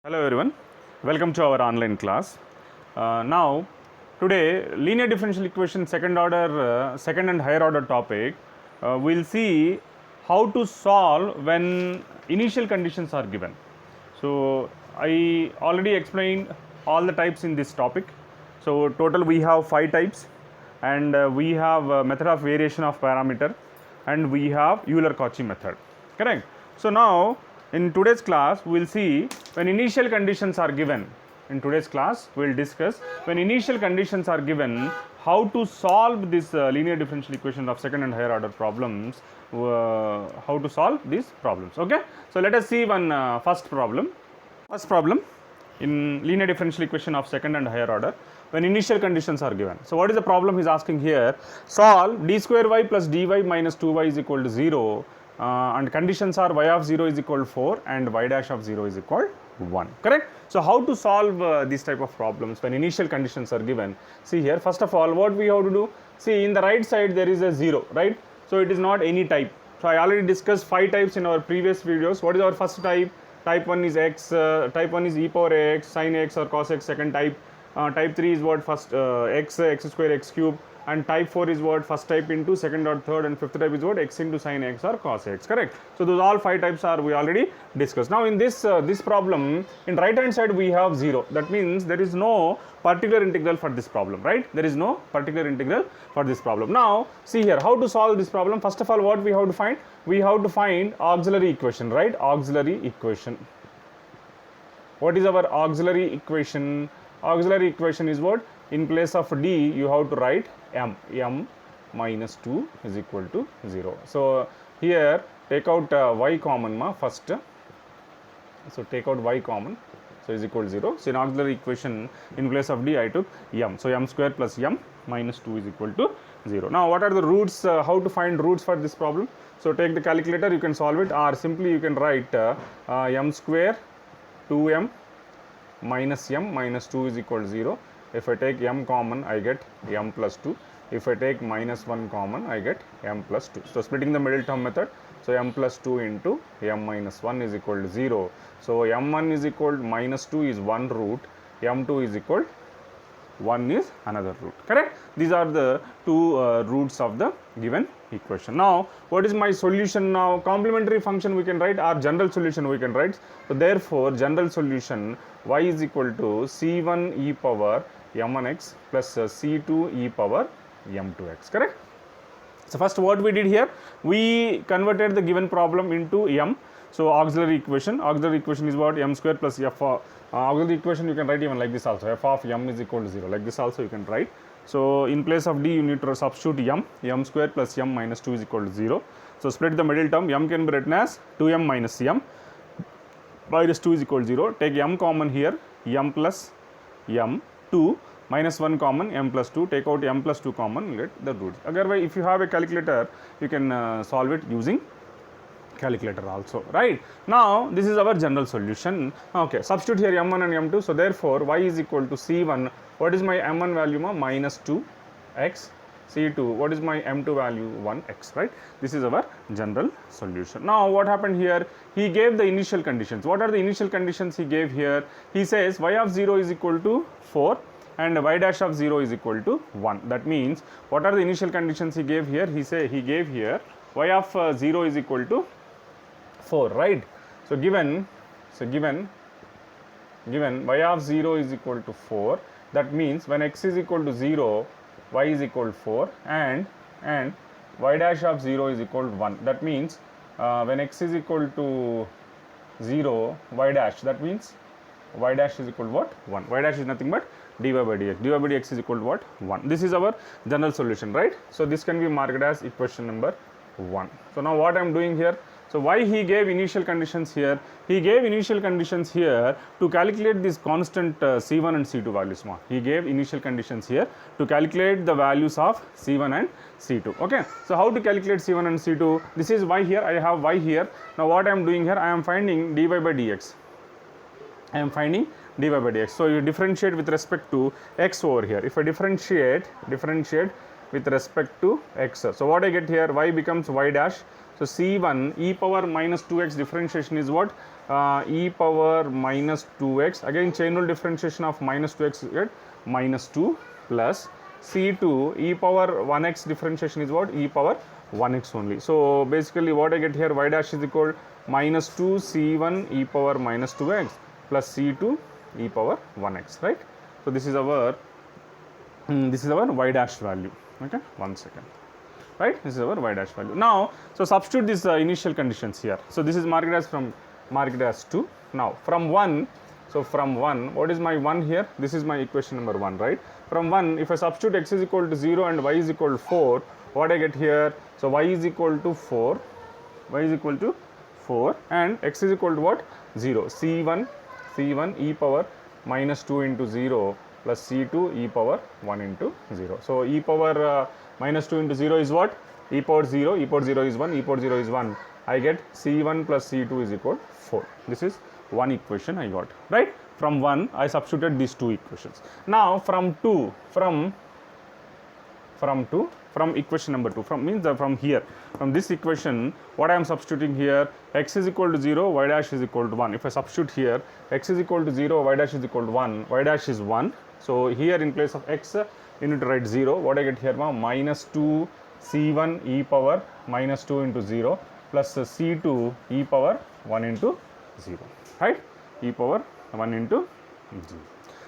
Hello everyone, welcome to our online class. Now, today linear differential equation second and higher order topic, we'll see how to solve when initial conditions are given. So, I already explained all the types in this topic. So, total we have 5 types and we have method of variation of parameter and we have Euler-Cauchy method, correct. So, now in today's class we will see when initial conditions are given. In today's class we will discuss when initial conditions are given how to solve this linear differential equation of second and higher order problems, how to solve these problems, okay. So, let us see one first problem. First problem in linear differential equation of second and higher order when initial conditions are given. So, what is the problem he is asking here? Solve d square y plus dy minus 2y is equal to 0 and conditions are y of 0 is equal to 4 and y dash of 0 is equal to 1, correct. So, how to solve these type of problems when initial conditions are given? See here, first of all what we have to do, see in the right side there is a 0, right. So, it is not any type. So, I already discussed 5 types in our previous videos. What is our first type? Type 1 is x, type 1 is e power x, sin x or cos x, second type. Type 3 is what? First x square x cube, and type 4 is what? First type into second or third, and fifth type is what? X into sin x or cos x, correct. So, those all 5 types are we already discussed. Now, in this problem, in right hand side we have 0, that means there is no particular integral for this problem, right. There is no particular integral for this problem. Now, see here how to solve this problem. First of all, what we have to find? We have to find auxiliary equation, right. Auxiliary equation. What is our auxiliary equation? Auxiliary equation is what? In place of d you have to write m minus 2 is equal to 0. So, here take out y common first. So, take out y common, so is equal to 0. So, in auxiliary equation in place of d I took m. So, m square plus m minus 2 is equal to 0. Now, what are the roots? How to find roots for this problem? So, take the calculator, you can solve it, or simply you can write m square 2m minus m minus 2 is equal to 0. If I take m common, I get m plus 2. If I take minus 1 common, I get m plus 2. So, splitting the middle term method. So, m plus 2 into m minus 1 is equal to 0. So, m1 is equal to minus 2 is one root, m2 is equal 1 is another root, correct. These are the two roots of the given equation. Now, what is my solution now? Complementary function we can write, or general solution we can write. So, therefore, general solution y is equal to c1 e power m1x plus c2 e power m2x, correct. So, first what we did here, we converted the given problem into m. So, auxiliary equation is what? M square plus f. Auxiliary equation you can write even like this also, f of m is equal to 0, like this also you can write. So, in place of d you need to substitute m square plus m minus 2 is equal to 0. So, split the middle term, m can be written as 2m minus m minus 2 is equal to 0. Take m common here, m plus m 2 minus 1 common, m plus 2, take out m plus 2 common, get the roots. Otherwise, if you have a calculator, you can solve it using calculator also, right. Now, this is our general solution. Okay, substitute here m1 and m2. So, therefore, y is equal to c1. What is my m1 value? Minus 2x. c2, what is my m2 value? 1x, right. This is our general solution. Now, what happened here? He gave the initial conditions. What are the initial conditions he gave here? He says y of 0 is equal to 4 and y dash of 0 is equal to 1. That means, what are the initial conditions he gave here? He gave here y of 0 is equal to 4, right. So, given y of 0 is equal to 4, that means when x is equal to 0, y is equal to 4 and y dash of 0 is equal to 1. That means when x is equal to 0, y dash, that means y dash is equal to what? 1. Y dash is nothing but dy by dx. dy by dx is equal to what? 1. This is our general solution, right. So, this can be marked as equation number 1. So, now what I am doing here? So, why he gave initial conditions here? He gave initial conditions here to calculate this constant C1 and C2 values. He gave initial conditions here to calculate the values of C1 and C2. Okay. So, how to calculate C1 and C2? This is y here. I have y here. Now, what I am doing here? I am finding dy by dx. I am finding dy by dx. So, you differentiate with respect to x over here. If I differentiate with respect to x. So, what I get here? Y becomes y dash. So C1 e power minus 2x differentiation is what? E power minus 2x, again chain rule differentiation of minus 2x, you get minus 2 plus C2 e power 1x differentiation is what? E power 1x only. So basically what I get here, y dash is equal minus 2 C1 e power minus 2x plus C2 e power 1x, right? So this is our y dash value. Okay, one second. Right, this is our y dash value. Now, so substitute these initial conditions here. So this is marked as 2. Now from 1, so from 1, what is my 1 here? This is my equation number 1, right? From 1, if I substitute x is equal to 0 and y is equal to 4, what I get here? So y is equal to 4, and x is equal to what? 0. C1 e power minus 2 into 0 plus C2 e power 1 into 0. So e power minus 2 into 0 is what? E power 0, e power 0 is 1, e power 0 is 1. I get C1 plus C2 is equal to 4. This is one equation I got, right? From 1, I substituted these two equations. Now from 2, from equation number 2, from here, from this equation, what I am substituting here, x is equal to 0, y dash is equal to 1. If I substitute here, x is equal to 0, y dash is equal to 1, y dash is 1. So here in place of x, you need to write 0. What I get here now? Minus 2 C1 e power minus 2 into 0 plus C2 e power 1 into 0, right? E power 1 into 0.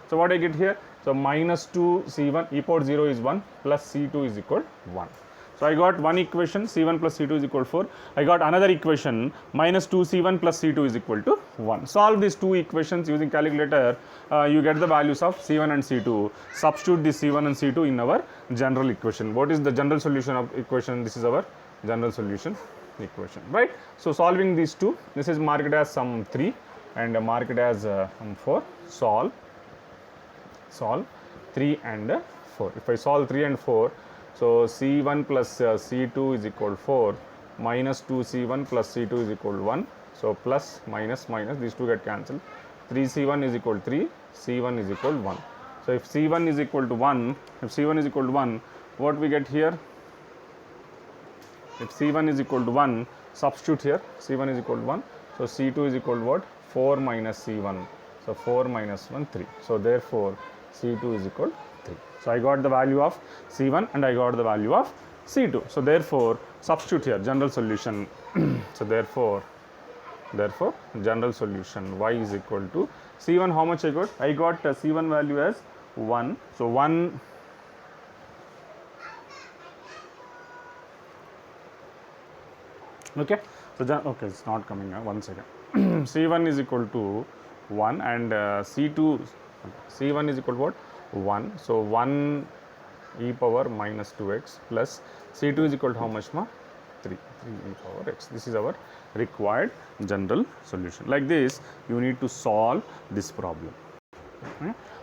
So what I get here? So minus 2 C1 e power 0 is 1 plus C2 is equal to 1. So I got one equation, C1 plus C2 is equal to 4. I got another equation, minus 2 C1 plus C2 is equal to 1. Solve these two equations using calculator. You get the values of C1 and C2. Substitute this C1 and C2 in our general equation. What is the general solution of equation? This is our general solution equation, right? So solving these two, this is marked as sum 3 and marked as sum 4. Solve 3 and 4. If I solve 3 and 4, so C1 plus C2 is equal to 4, minus 2 C1 plus C2 is equal to 1. So plus minus minus, these two get cancelled. 3 C1 is equal to 3, C1 is equal to 1. So if C1 is equal to 1, what we get here? If C1 is equal to 1, substitute here, C1 is equal to 1. So C2 is equal to what? 4 minus C1. So 4 minus 1, 3. So therefore C2 is equal to 3. So I got the value of C1 and I got the value of C2. So therefore substitute here, general solution. So therefore general solution y is equal to C1. How much I got? I got C1 value as 1. So 1. Okay. So okay, it's not coming now. 1 second. C1 is equal to 1 and C1 is equal to what? 1. So 1 e power minus 2x plus C2 is equal to how much ma? 3 e power x. This is our required general solution. Like this, you need to solve this problem.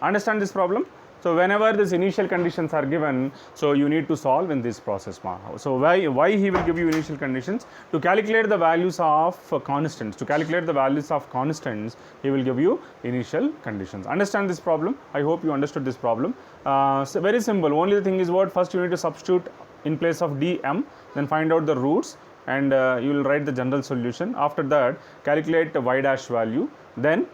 Understand this problem? So whenever these initial conditions are given, so you need to solve in this process. So why he will give you initial conditions? To calculate the values of constants. To calculate the values of constants, he will give you initial conditions. Understand this problem? I hope you understood this problem. So very simple. Only the thing is what? First you need to substitute in place of dm, then find out the roots and you will write the general solution. After that, calculate the y dash value. Then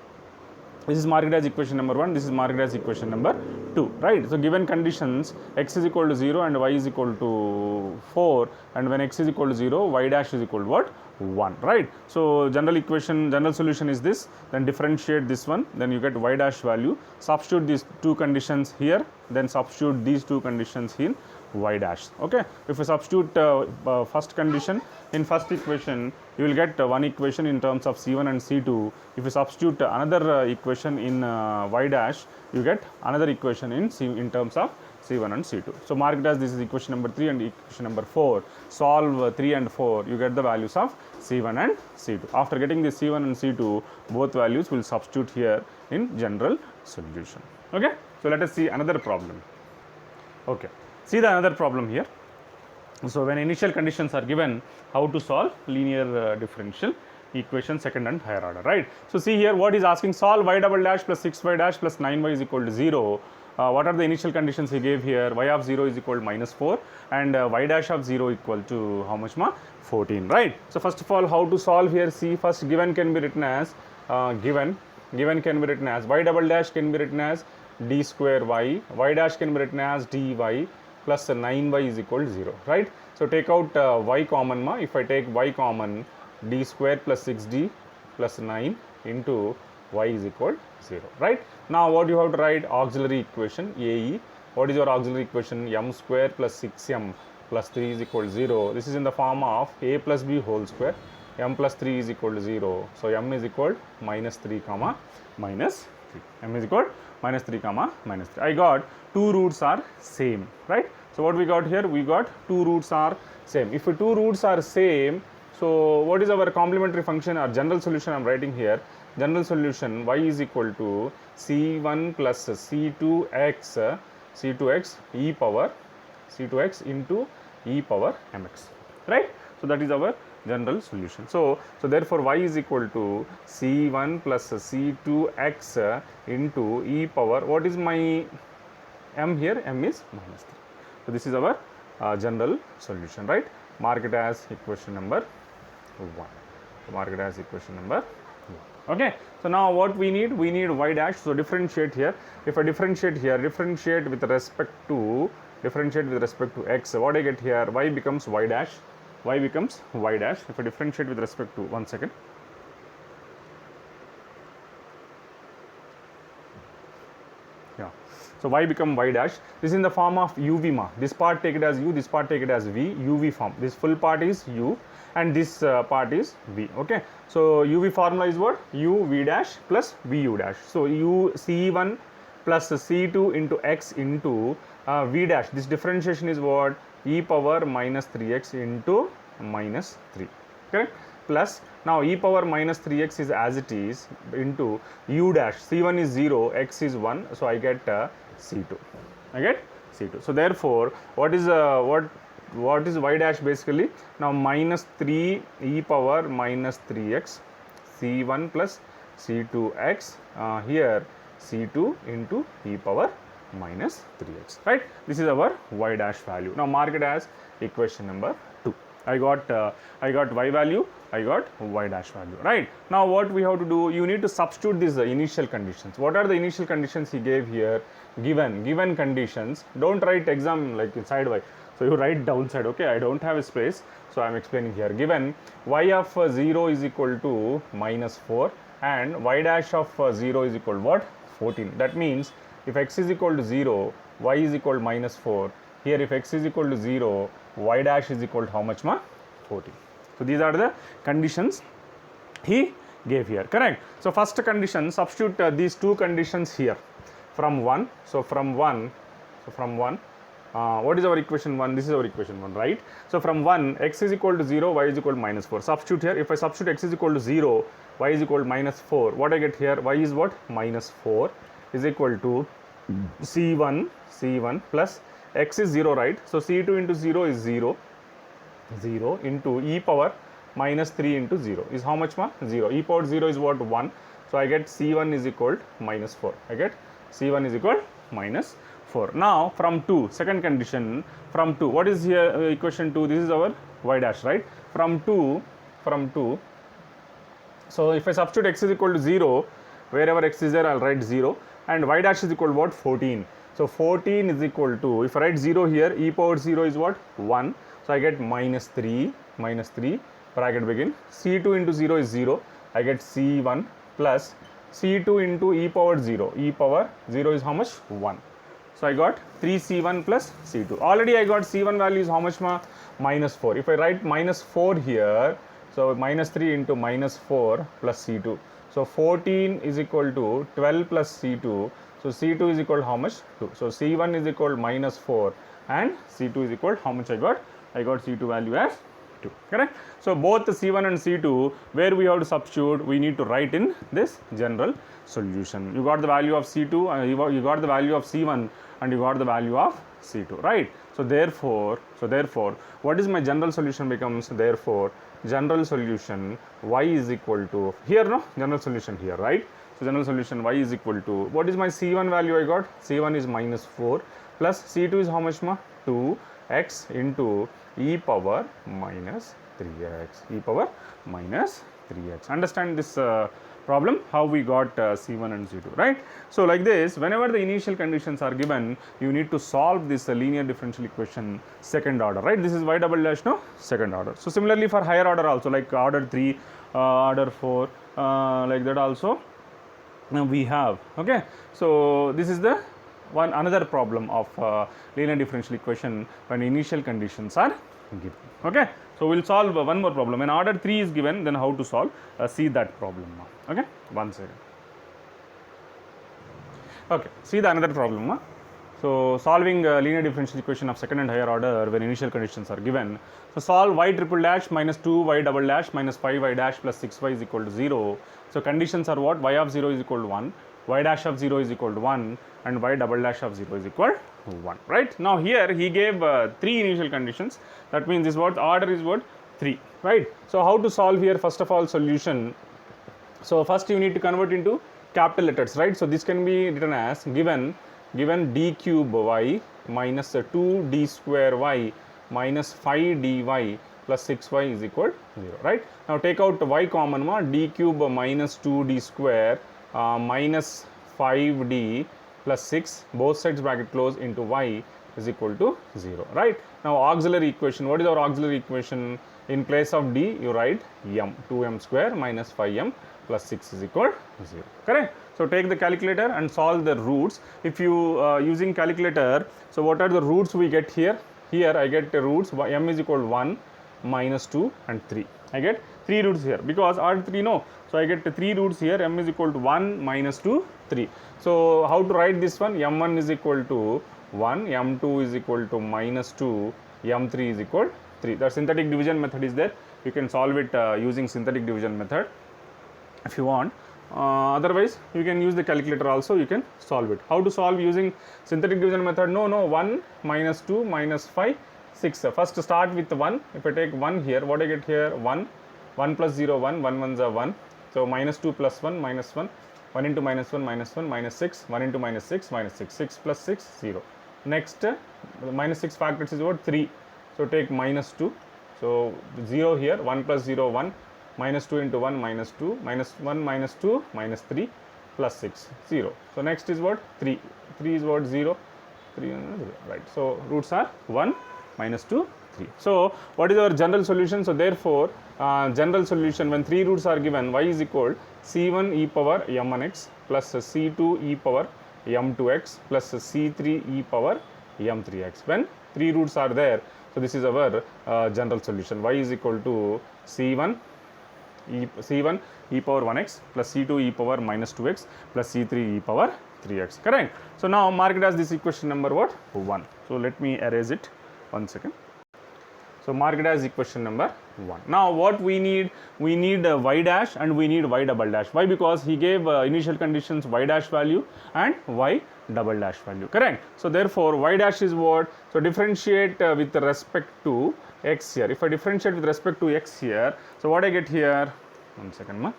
this is marked as equation number 1, this is marked as equation number 2, right? So given conditions, x is equal to 0 and y is equal to 4, and when x is equal to 0, y dash is equal to what? 1, right? So general solution is this, then differentiate this one, then you get y dash value, substitute these two conditions here, then substitute these two conditions in y dash. Okay, if you substitute first condition in first equation, you will get one equation in terms of C1 and C2. If you substitute another equation in y dash, you get another equation in terms of C1 and C2. So marked as this is equation number 3 and equation number 4. Solve 3 and 4, you get the values of C1 and C2. After getting the C1 and C2, both values will substitute here in general solution. Okay, so let us see another problem. Okay, see the another problem here. So when initial conditions are given, how to solve linear differential equation second and higher order, right? So see here what is asking, solve y double dash plus 6y dash plus 9y is equal to 0. what are the initial conditions he gave here? Y of 0 is equal to minus 4 and y dash of 0 equal to how much ma? 14, right? So first of all, how to solve here? See, first given can be written as given can be written as y double dash can be written as d square y dash can be written as dy plus 9y is equal to 0, right? So take out y common ma. If I take y common, d square plus 6d plus 9 into y is equal to 0, right? Now what you have to write? Auxiliary equation AE. What is your auxiliary equation? M square plus 6m plus 3 is equal to 0. This is in the form of a plus b whole square. M plus 3 is equal to 0. So m is equal to minus 3 comma minus 3. M is equal to minus 3 comma minus 3. I got two roots are same, right? So what we got here? We got two roots are same. If two roots are same, so what is our complementary function or general solution? I am writing here. General solution y is equal to c1 plus c2x e power c2x into e power mx, right? So that is our general solution. So therefore y is equal to c1 plus c2x into e power, what is my m here? M is minus 3. So this is our general solution, right? Mark it as equation number 1. Mark it as equation number 1. Okay. So now what we need? We need y dash. So differentiate here. If I differentiate here, differentiate with respect to x, what I get here? Y becomes y dash. Y becomes y dash. If I differentiate with respect to, one second. Yeah. So y become y dash. This is in the form of uv ma. This part take it as u, this part take it as v. Uv form. This full part is u and this part is v. Okay. So uv formula is what? U v dash plus vu dash. So u c1 plus c2 into x into v dash. This differentiation is what? E power minus 3x into minus 3. Correct? Plus now e power minus 3x is as it is into u dash. C1 is 0, x is 1. So I get C2. I get C2. So therefore, what is y dash basically? Now minus 3 e power minus 3x C1 plus C2x here C2 into e power minus 3x, right? This is our y dash value. Now mark it as equation number 2. I got y value, I got y dash value, right? Now what we have to do? You need to substitute these initial conditions. What are the initial conditions he gave here? Given conditions. Don't write exam like side y. So you write downside. Okay, I don't have a space, so I am explaining here. Given y of 0 is equal to minus 4 and y dash of 0 is equal to what? 14. That means if x is equal to 0, y is equal to minus 4. Here if x is equal to 0, y dash is equal to how much ma? 14. So these are the conditions he gave here, correct? So first condition, substitute these two conditions here from 1. So from 1, what is our equation 1? This is our equation 1, right? So from 1, x is equal to 0, y is equal to minus 4. Substitute here. If I substitute x is equal to 0, y is equal to minus 4, what I get here? Y is what? Minus 4 is equal to C1 plus x is 0, right? So C2 into 0 is 0 into e power minus 3 into 0 is how much ma? 0. E power 0 is what? 1. So I get C1 is equal to minus 4. I get C1 is equal to minus 4. Now from 2, second condition, from 2, what is here equation 2? This is our y dash, right? From 2, so if I substitute x is equal to 0, wherever x is there, I'll write 0 and y dash is equal to what? 14. So 14 is equal to, if I write 0 here, e power 0 is what? 1. So I get minus 3, bracket begin. C2 into 0 is 0. I get C1 plus C2 into e power 0. E power 0 is how much? 1. So I got 3C1 plus C2. Already I got C1 value is how much ma? Minus 4. If I write minus 4 here, so minus 3 into minus 4 plus C2. So 14 is equal to 12 plus C2. So C2 is equal to how much? 2. So C1 is equal to minus 4 and C2 is equal to how much I got? I got C2 value as 2. Correct? So both the C1 and C2, where we have to substitute, we need to write in this general solution. You got the value of C2, you got the value of C1 and you got the value of C2, right? So therefore, what is my general solution becomes? Therefore, general solution y is equal to, here no, general solution here, right? So general solution y is equal to, what is my C1 value I got? C1 is minus 4 plus C2 is how much ma? 2x into e power minus 3x, e power minus 3x. Understand this problem, how we got C1 and C2, right? So like this, whenever the initial conditions are given, you need to solve this linear differential equation second order, right? This is y double dash, no, second order. So similarly for higher order also, like order 3, order 4, like that also we have, okay. So this is the one another problem of linear differential equation when initial conditions are given, okay. So we'll solve one more problem. When order 3 is given, then how to solve, see that problem now, okay. One second. Okay, see the another problem now. So solving linear differential equation of second and higher order when initial conditions are given. So solve y triple dash minus 2y double dash minus 5y dash plus 6y is equal to 0. So conditions are what? Y of 0 is equal to 1, y dash of 0 is equal to 1, and y double dash of 0 is equal to 1, right? Now here he gave 3 initial conditions. That means this what order is what? 3, right? So how to solve here? First of all, solution. So first you need to convert into capital letters, right? So this can be written as given d cube y minus 2d square y minus 5 dy plus 6y is equal to 0, right? Now take out y common, d cube minus 2d square minus 5d plus 6, both sides bracket close, into y is equal to 0, right? Now auxiliary equation, what is our auxiliary equation? In place of d you write m, 2m square minus 5m plus 6 is equal to 0, correct? So take the calculator and solve the roots. If you using calculator, so what are the roots we get here? Here I get the roots, m is equal to 1, minus 2 and 3. I get 3 roots here because order 3 no. So I get 3 roots here, m is equal to 1, minus 2, 3. So how to write this one? m1 is equal to 1, m2 is equal to minus 2, m3 is equal to 3. The synthetic division method is there. You can solve it using synthetic division method if you want. Otherwise you can use the calculator also, you can solve it. How to solve using synthetic division method? No, 1 minus 2 minus 5 6. First start with 1. If I take 1 here, what I get here? 1 plus 0 1, 1 ones are 1. So minus 2 plus 1 minus 1, 1 into minus 1 minus 6, 1 into minus 6 minus 6, 6 plus 6 0. Next minus 6 factors is what? 3. So take minus 2. So 0 here, 1 plus 0 1, minus 2 into 1 minus 2, minus 1 minus 2 minus 3 plus 6 0. So next is what? 3. 3 is what? 0, 3 and 0, right? So roots are 1, minus 2, 3. So what is our general solution? So therefore general solution when 3 roots are given, y is equal c1 e power m1x plus c2 e power m2x plus c3 e power m3x. When 3 roots are there, so this is our general solution. Y is equal to c1 e power 1x plus c2 e power minus 2x plus c3 e power 3x, correct? So now mark it as this equation number what? 1. So let me erase it, 1 second. So mark it as equation number 1. Now what we need? We need y dash and we need y double dash. Why? Because he gave initial conditions y dash value and y double dash value, correct? So therefore y dash is what? So differentiate with respect to x here. If I differentiate with respect to x here, so what I get here? 1 second ma.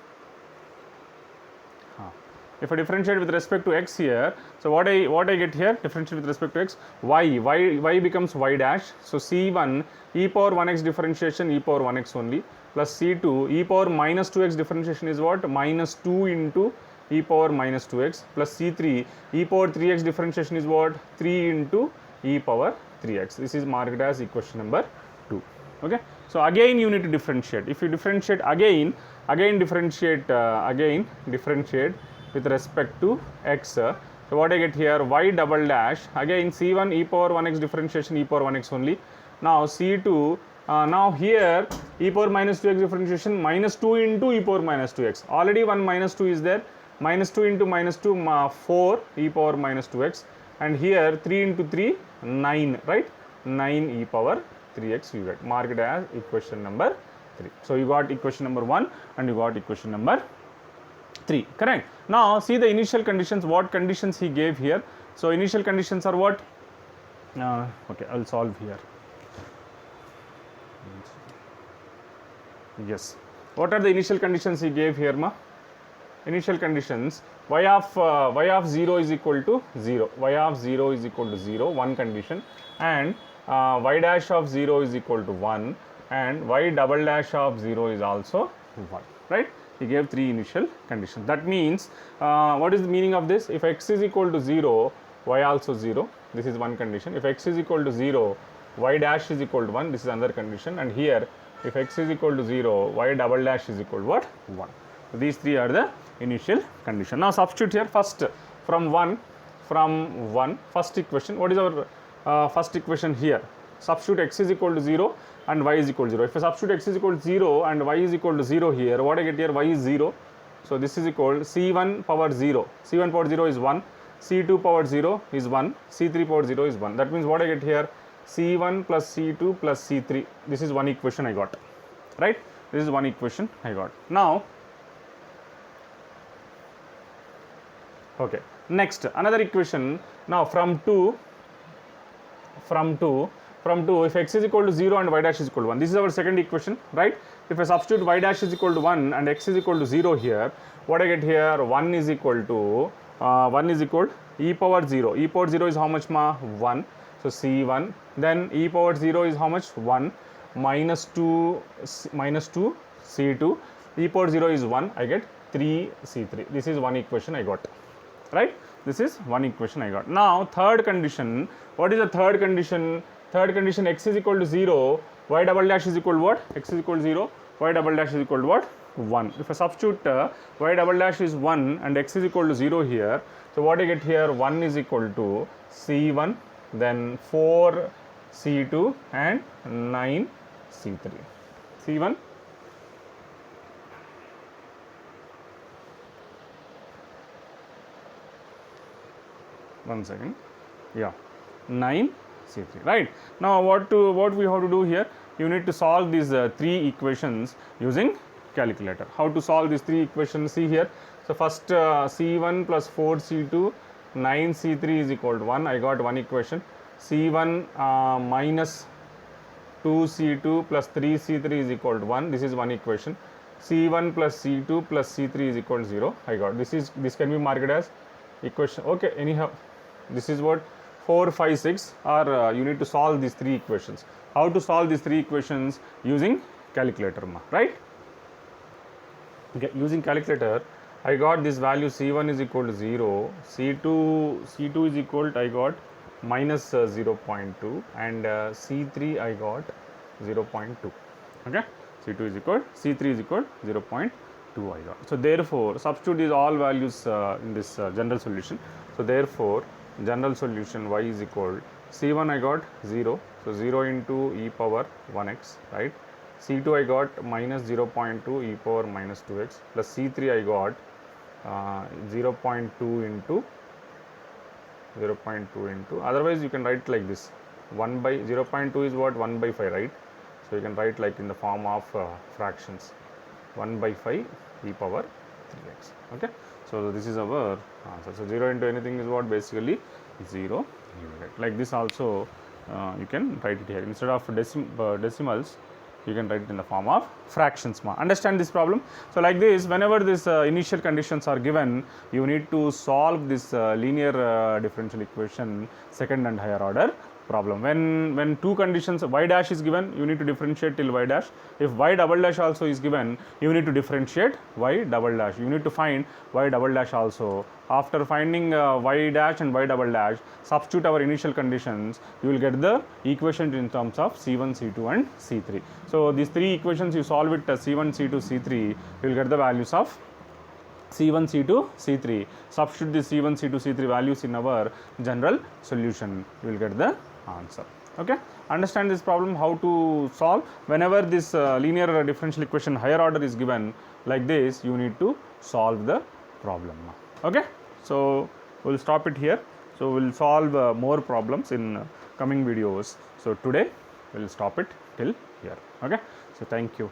If I differentiate with respect to x here, so what I get here? Differentiate with respect to x, y becomes y dash. So c1 e power 1x differentiation e power 1x only plus c2 e power minus 2x differentiation is what? Minus 2 into e power minus 2x plus c3 e power 3x differentiation is what? 3 into e power 3x. This is marked as equation number 2. Okay. So again you need to differentiate. If you differentiate again differentiate with respect to x. So what I get here? Y double dash, again c1 e power 1x differentiation e power 1x only. Now c2 now here e power minus 2x differentiation minus 2 into e power minus 2x. Already one minus 2 is there. Minus 2 into minus 2 4 e power minus 2x, and here 3 into 3 9, right? 9 e power 3x you get. Mark it as equation number 3. So you got equation number 1 and you got equation number 3, correct? Now see the initial conditions, what conditions he gave here. So initial conditions are what? Okay, I'll solve here. Yes, what are the initial conditions he gave here ma? Initial conditions, y of 0 is equal to 0, y of 0 is equal to 0, one condition, and y dash of 0 is equal to 1, and y double dash of 0 is also 1, right? He gave three initial conditions. That means, what is the meaning of this? If x is equal to 0, y also 0, this is one condition. If x is equal to 0, y dash is equal to 1, this is another condition, and here if x is equal to 0, y double dash is equal to what? 1. So these three are the initial condition. Now substitute here first from 1, first equation. What is our first equation here? Substitute x is equal to 0 and y is equal to 0. If I substitute x is equal to 0 and y is equal to 0 here, what I get here? Y is 0. So this is equal c1 power 0. c1 power 0 is 1. c2 power 0 is 1. c3 power 0 is 1. That means what I get here? c1 plus c2 plus c3. This is one equation I got, right? This is one equation I got. Now, okay, next another equation. Now from 2, if x is equal to 0 and y dash is equal to 1, this is our second equation, right? If I substitute y dash is equal to 1 and x is equal to 0 here, what I get here? 1 is equal to e power 0. E power 0 is how much, ma? 1. So c1, then e power 0 is how much? 1 minus 2 c2, e power 0 is 1, I get 3 c3. This is one equation I got, right? This is one equation I got. Now third condition. What is the third condition? Third condition, x is equal to 0, y double dash is equal to what? X is equal to 0, y double dash is equal to what? 1. If I substitute y double dash is 1 and x is equal to 0 here, so what I get here? 1 is equal to c1, then 4 c2 and 9 c3. c1, one second, yeah, 9 c3, right? Now what we have to do here? You need to solve these three equations using calculator. How to solve these three equations? See here. So first c1 plus 4 c2 9 c3 is equal to 1. I got one equation. c1 minus 2 c2 plus 3 c3 is equal to 1. This is one equation. c1 plus c2 plus c3 is equal to 0. I got this can be marked as equation. Okay, anyhow, this is what 4, 5, 6 are. You need to solve these three equations. How to solve these three equations? Using calculator, right? Okay, using calculator, I got this value c1 is equal to 0, c2 is equal to, I got minus 0.2, and c3 I got 0.2. Okay, c2 is equal, c3 is equal 0.2 I got. So therefore, substitute these all values in this general solution. So therefore, general solution y is equal, c1 I got 0, so 0 into e power 1x, right? c2 I got minus 0.2 e power minus 2x, plus c3 I got 0.2 into 0.2 into, otherwise you can write like this, 1 by 0.2 is what? 1 by 5, right? So you can write like in the form of fractions, 1 by 5 e power 3x. Okay, so this is our answer. So 0 into anything is what? Basically 0. Like this also you can write it here, instead of decimals you can write it in the form of fractions. Understand this problem? So like this, whenever this initial conditions are given, you need to solve this linear differential equation second and higher order problem. When two conditions, y dash is given, you need to differentiate till y dash. If y double dash also is given, you need to differentiate y double dash. You need to find y double dash also. After finding y dash and y double dash, substitute our initial conditions, you will get the equation in terms of c1, c2 and c3. So these three equations, you solve it c1, c2, c3, you will get the values of c1, c2, c3. Substitute the c1, c2, c3 values in our general solution, you will get the answer. Okay, understand this problem, how to solve. Whenever this linear differential equation higher order is given like this, you need to solve the problem. Okay, so we'll stop it here. So we'll solve more problems in coming videos. So today we'll stop it till here. Okay, so thank you.